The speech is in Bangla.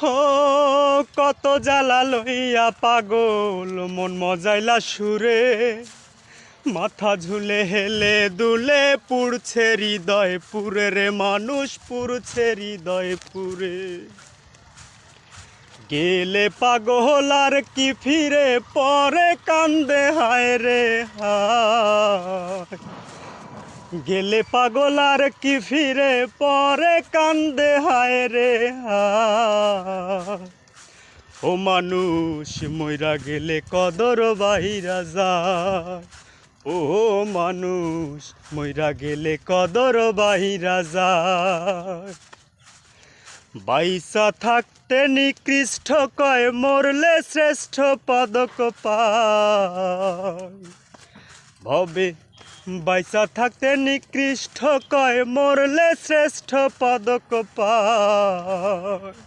হো কত জ্বালা লইয়া পাগল মন মজাইলা সুরে, মাথা ঝুলে হেলে দুলে পুড়ছে হৃদয় পুরে রে মানুষ পুড়ছে হৃদয় পুরে। গেলে পাগল আর কি ফিরে পরে কান্দে হায় রে হায়। গেলে পাগল আর কি ফিরে পরে কান্দে হায় রে হায়। ও মানুষ মইরা গেলে কদর বাহিরা যায়, ও মানুষ মইরা গেলে কদর বাহিরা যায়। বাইসা থাকতে নিকৃষ্ট কয় মরলে শ্রেষ্ঠ পদক পায়। ভবে বাইসা থাকতে নিকৃষ্ট কয় মরলে শ্রেষ্ঠ পদক পায়।